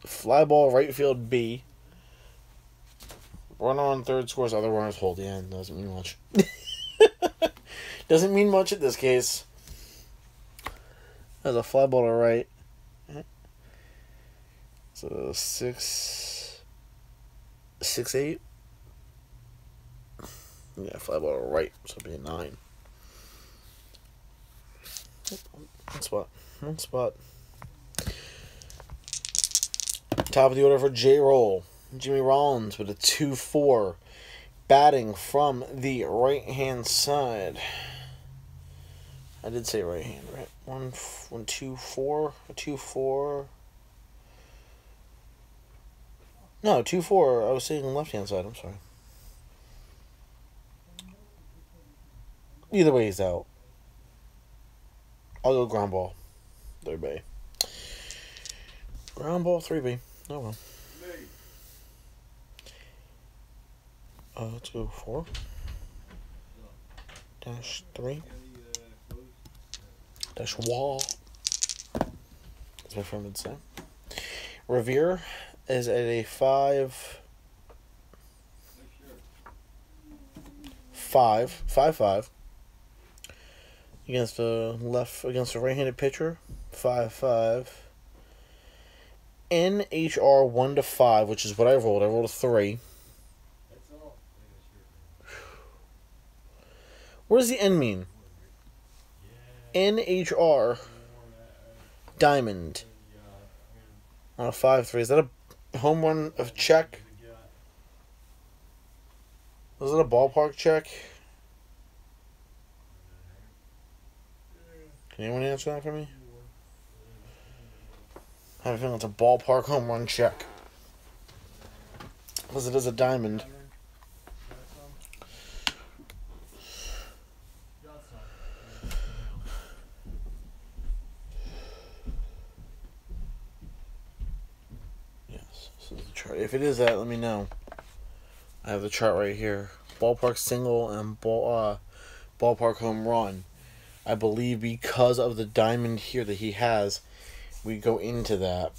Fly ball right field B. Runner on third scores, other runners hold. Yeah, doesn't mean much. Doesn't mean much in this case. There's a fly ball to right. So 6-8. Yeah, fly ball to right. So it'll be a 9. One spot. Top of the order for J-Roll. Jimmy Rollins with a 2-4. Batting from the right-hand side. I did say right hand, right? 1-2-4. A 2-4. No, 2-4. I was saying left-hand side. I'm sorry. Either way, he's out. I'll go ground ball. 3B. Ground ball, 3B. Oh well. Let's go 4. -3. -wall. As my friend would say. Revere is at a 5. 5-5 against a right-handed pitcher. 5-5. NHR 1-5, which is what I rolled. I rolled a 3. What does the N mean? NHR Diamond on a 5-3. Is that a home run of check? Was it a ballpark check? Can anyone answer that for me? I have a feeling it's a ballpark home run check. Because it is a diamond. Yes, this is the chart. If it is that, let me know. I have the chart right here. Ballpark single and ballpark home run. I believe because of the diamond here that he has, we go into that.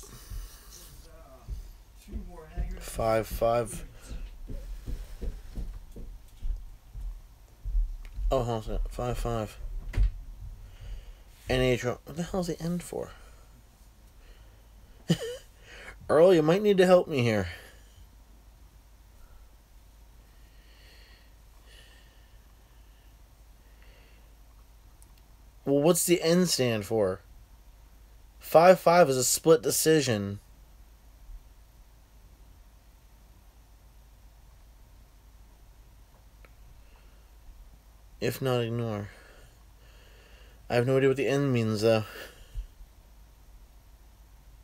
5-5. Oh, how's that? 5-5. NHR. What the hell is the N for? Earl, you might need to help me here. Well, what's the N stand for? 5-5 is a split decision. If not, ignore. I have no idea what the N means, though.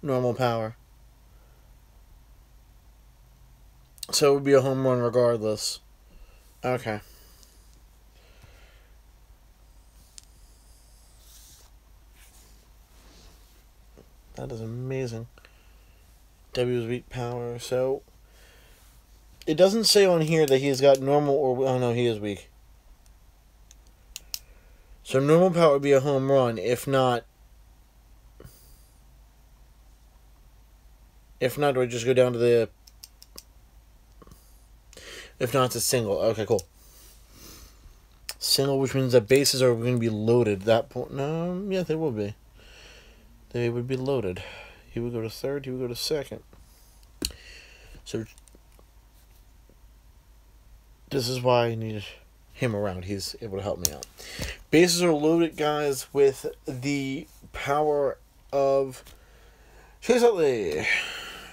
Normal power. So it would be a home run regardless. Okay. That is amazing. W is weak power. So it doesn't say on here that he's got normal or... Oh, no, he is weak. So normal power would be a home run. If not, do I just go down to the... If not, it's a single. Okay, cool. Single, which means that bases are going to be loaded at that point. No, yeah, they will be. They would be loaded. He would go to third, he would go to second. So this is why I needed him around. He's able to help me out. Bases are loaded, guys, with the power of Chase Halladay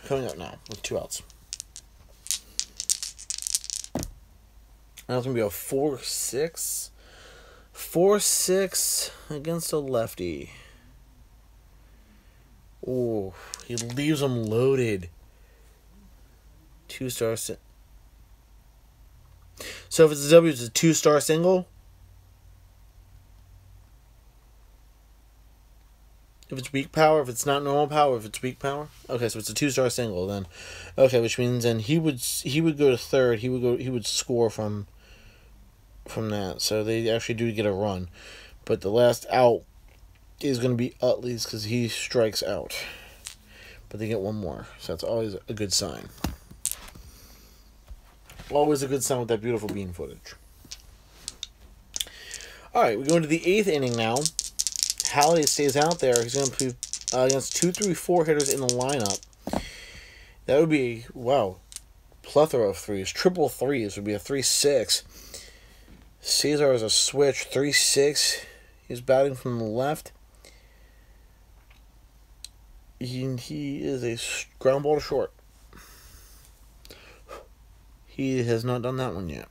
coming up now with 2 outs. Now it's going to be a 4-6. 4-6 against a lefty. Oh, he leaves him loaded. 2-star. So if it's a W, it's a 2-star single. If it's weak power, if it's not normal power, if it's weak power. Okay, so it's a 2-star single then. Okay, which means then he would go to third. He would score from that. So they actually do get a run. But the last out is going to be Utley's because he strikes out. But they get one more. So that's always a good sign. Always a good sign with that beautiful bean footage. Alright, we go into the 8th inning now. Halladay stays out there. He's going to play against 2, 3, 4 hitters in the lineup. That would be, wow, plethora of threes. Triple threes would be a 3-6. Cesar is a switch. 3-6. He's batting from the left. He is a ground ball to short. He has not done that one yet.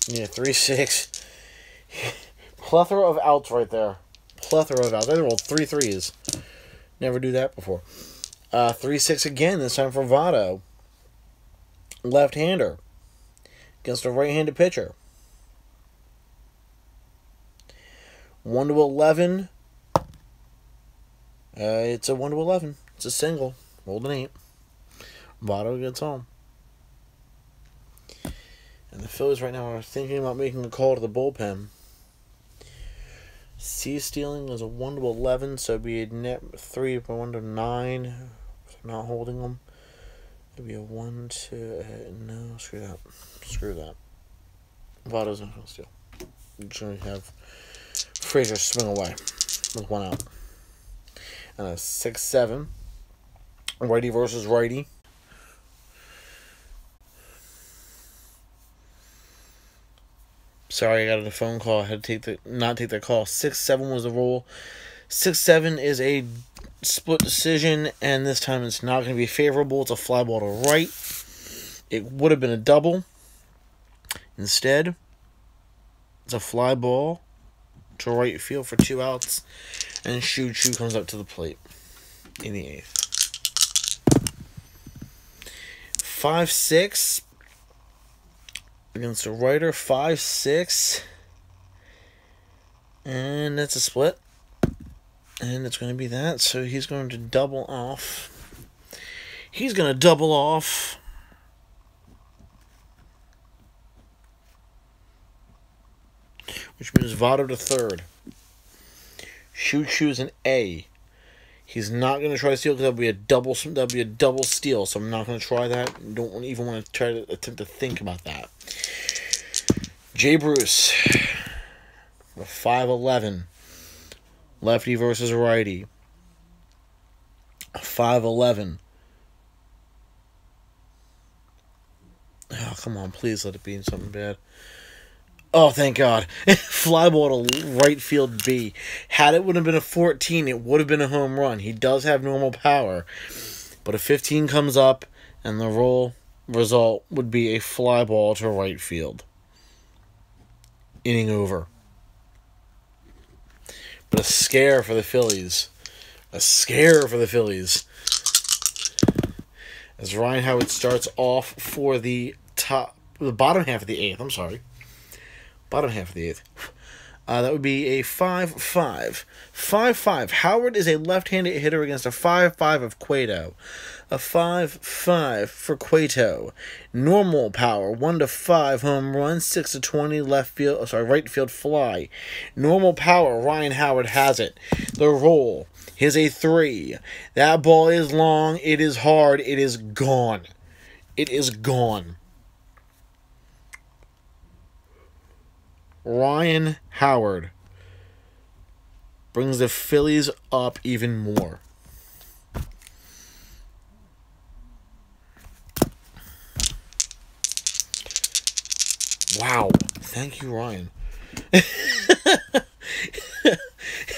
Yeah, 3-6. Plethora of outs right there. Plethora of outs. I rolled 3 threes. Never do that before. 3-6 again, this time for Votto. Left-hander against a right-handed pitcher. 1-11. It's a 1-11. It's a single. Rolled an 8. Votto gets home. And the Phillies right now are thinking about making a call to the bullpen. C stealing is a 1-11, so it'd be a net 3 by 1-9. So I'm not holding them. It'd be a 1-2. No, screw that. Screw that. Votto's not going to steal. We're just going to have Frazier swing away with 1 out. And a 6-7. Righty versus righty. Sorry, I got a phone call. I had to not take that call. 6-7 was the rule. 6-7 is a split decision, and this time it's not going to be favorable. It's a fly ball to right. It would have been a double. Instead, it's a fly ball to right field for 2 outs, and Choo Choo comes up to the plate in the 8th. 5-6 against a righter. 5-6, and that's a split, and it's going to be that. So he's going to double off. He's going to double off. Which means Votto to third. Choo Choo's an A. He's not going to try to steal because that'll be a double steal. So I'm not going to try that. Don't even want to try to attempt to think about that. Jay Bruce, a 5-11, lefty versus righty. 5-11. Oh, come on, please let it be something bad. Oh, thank God. Fly ball to right field B. Had it would have been a 14, it would have been a home run. He does have normal power. But a 15 comes up, and the result would be a fly ball to right field. inning over. But a scare for the Phillies. A scare for the Phillies. As Ryan Howard starts off for the bottom half of the eighth. I'm sorry. Bottom half of the eighth. That would be a 5-5. 5-5. Howard is a left-handed hitter against a 5-5 of Cueto. A 5-5 for Cueto. Normal power, 1-5 home run, 6-20 right field fly. Normal power, Ryan Howard has it. The roll is a 3. That ball is long, it is hard, it is gone. It is gone. Ryan Howard brings the Phillies up even more. Wow. Thank you, Ryan.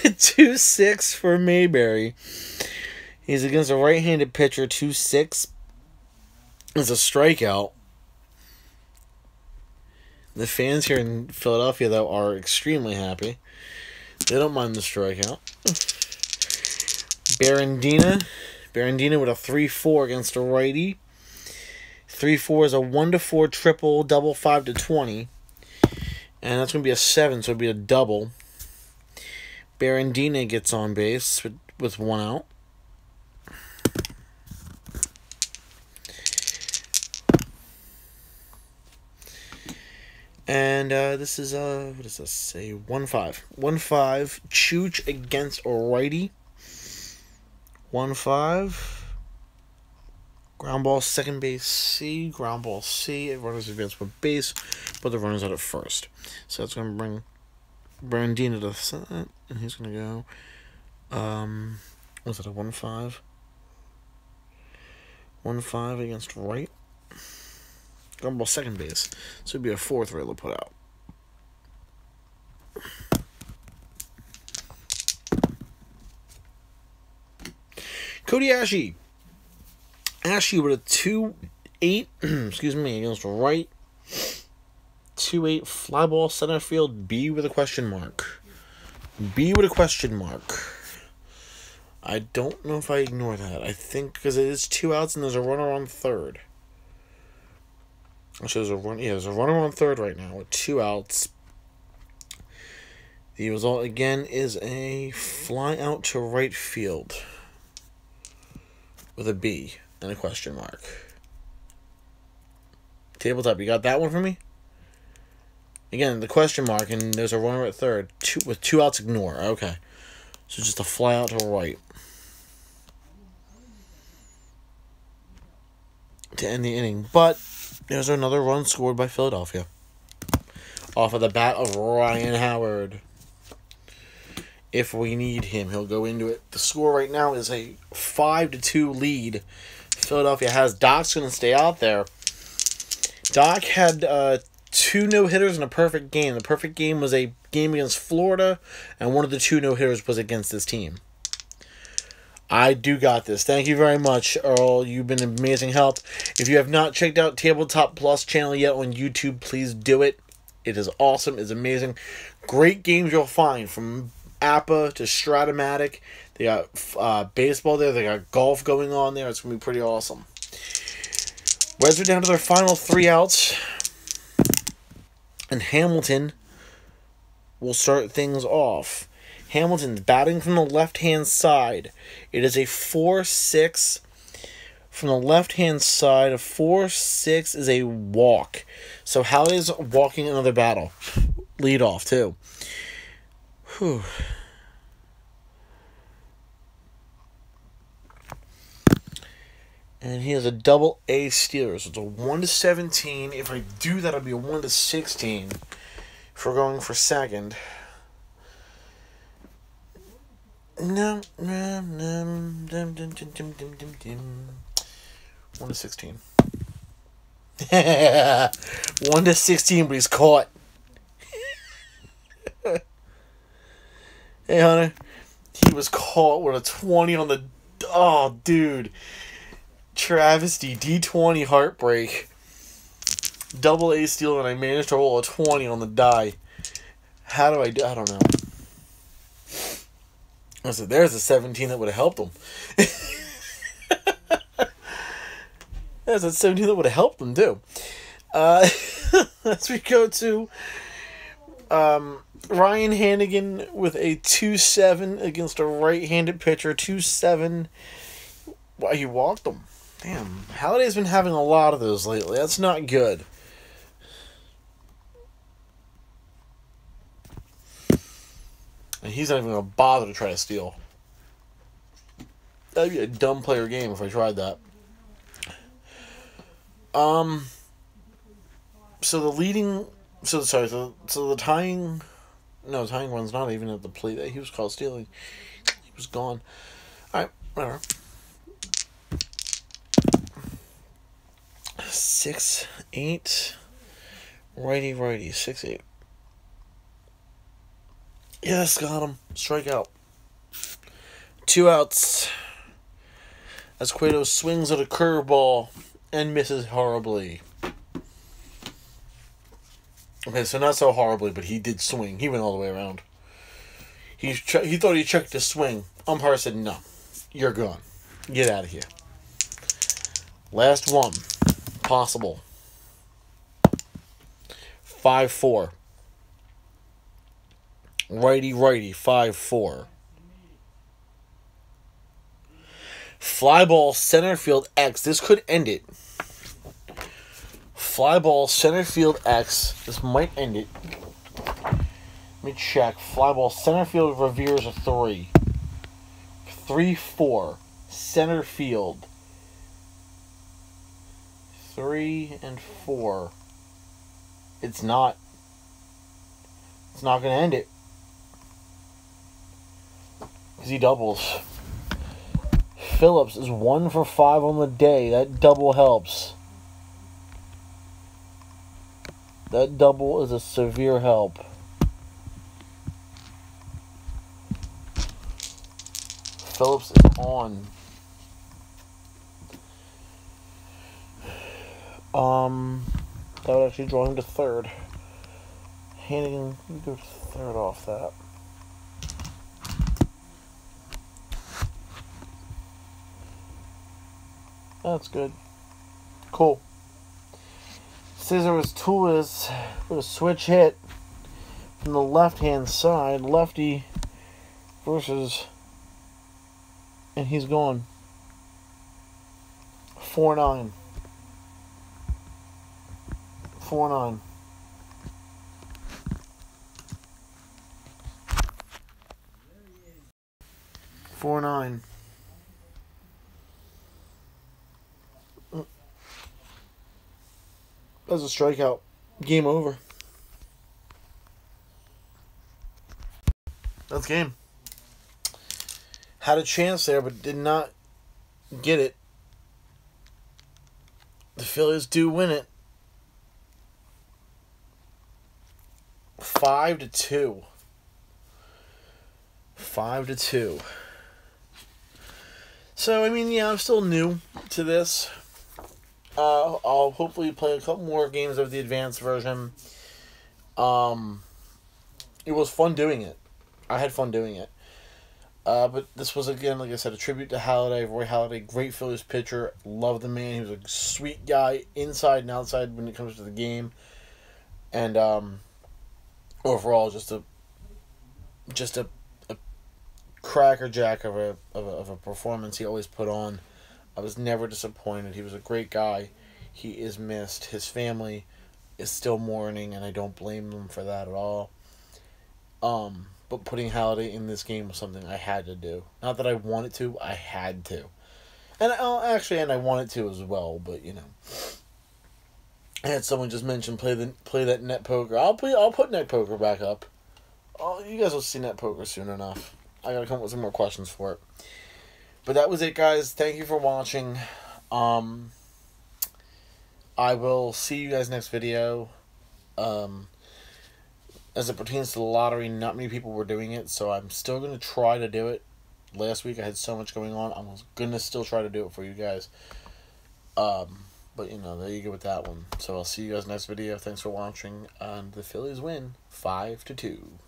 2-6 for Mayberry. He's against a right-handed pitcher. 2-6 is a strikeout. The fans here in Philadelphia, though, are extremely happy. They don't mind the strikeout. Barandina with a 3-4 against a righty. 3-4 is a 1-4 triple, double 5-20. And that's going to be a 7, so it'll be a double. Barandina gets on base with 1 out. And this is, what does this say? 1-5. 1-5. Chooch against a righty. 1-5. Ground ball, second base, C. Ground ball, C. Runners advance with base, but the runner's out at first. So that's going to bring Brandina to the set, and he's going to go, what's that, a 1-5? 1-5 against right. Ground ball, second base. So it'd be a 4th rail to put out. Cody Ashe. Ashe with a 2-8, excuse me, against right. 2-8 fly ball center field, B with a question mark. B with a question mark. I don't know if I ignore that. I think because it is 2 outs and there's a runner on third. Actually, there's a runner on third right now with 2 outs. The result again is a fly out to right field with a B and a question mark. Tabletop, you got that one for me? Again, the question mark, and there's a runner at third. With 2 outs, ignore. Okay. So just a fly out to right. To end the inning. But there's another run scored by Philadelphia. Off of the bat of Ryan Howard. If we need him, he'll go into it. The score right now is a 5-2 lead. Philadelphia has. Doc's going to stay out there. Doc had 2 no-hitters and a perfect game. The perfect game was a game against Florida, and one of the 2 no-hitters was against this team. I do got this. Thank you very much, Earl. You've been amazing help. If you have not checked out Tabletop Plus channel yet on YouTube, please do it. It is awesome. It's amazing. Great games you'll find from APA to Stratomatic. They got baseball there. They got golf going on there. It's going to be pretty awesome. Reds are down to their final 3 outs. And Hamilton will start things off. Hamilton's batting from the left-hand side. It is a 4-6 from the left-hand side. A 4-6 is a walk. So Halladay's walking another battle. Lead off, too. Whew. And he has a double A stealer. So it's a 1-17. If I do that, it'll be a 1-16. If we're going for second. No. 1-16. 1-16, but he's caught. Hey, Hunter. He was caught with a 20 on the... Oh, dude. Travesty. D20 heartbreak. Double A steal, and I managed to roll a 20 on the die. How do I do? I don't know. I said, there's a 17 that would have helped them. There's a 17 that would have helped them, too. As we go to Ryan Hannigan with a 2-7 against a right-handed pitcher. 2-7. Wow, he walked him. Damn. Halladay's been having a lot of those lately. That's not good. And he's not even going to bother to try to steal. That'd be a dumb player game if I tried that. So the tying... No, the tying run's not even at the plate. He was called stealing. He was gone. Alright, whatever. 6-8. Righty. 6-8. Yes, got him. Strikeout. 2 outs. As Cueto swings at a curveball and misses horribly. Okay, so not so horribly, but he did swing. He went all the way around. He thought he checked his swing. Umpire said, no. You're gone. Get out of here. Last one. Possible. 5-4. Righty. 5-4. Fly ball, center field, X. This could end it. Fly ball, center field, X. This might end it. Let me check. Fly ball, center field, Revere's a 3. 3-4. Center field. 3 and 4. It's not going to end it. Because he doubles. Phillips is 1 for 5 on the day. That double helps. That double is a severe help. Phillips is on. That would actually draw him to third. Hannigan, we go to third off that. That's good. Cool. Cesar Tulis with a switch hit from the left-hand side. Lefty versus... And he's gone. 4-9. 4-9. That's a strikeout. Game over. That's game. Had a chance there, but did not get it. The Phillies do win it. 5-2. 5-2. So, I mean, yeah, I'm still new to this. I'll hopefully play a couple more games of the advanced version. It was fun doing it. I had fun doing it. But this was, again, like I said, a tribute to Halladay. Roy Halladay, great Phillies pitcher. Love the man. He was a sweet guy inside and outside when it comes to the game. And overall, just a crackerjack of a performance he always put on. I was never disappointed. He was a great guy. He is missed. His family is still mourning, and I don't blame them for that at all. But putting Halladay in this game was something I had to do. Not that I wanted to, I had to. And I wanted to as well, but you know. I had someone just mention play that net poker. I'll put net poker back up. Oh, you guys will see net poker soon enough. I gotta come up with some more questions for it. But that was it, guys. Thank you for watching. I will see you guys next video. As it pertains to the lottery, not many people were doing it, so I'm still going to try to do it. Last week I had so much going on, I'm going to still try to do it for you guys. But, you know, there you go with that one. So I'll see you guys next video. Thanks for watching, and the Phillies win 5-2.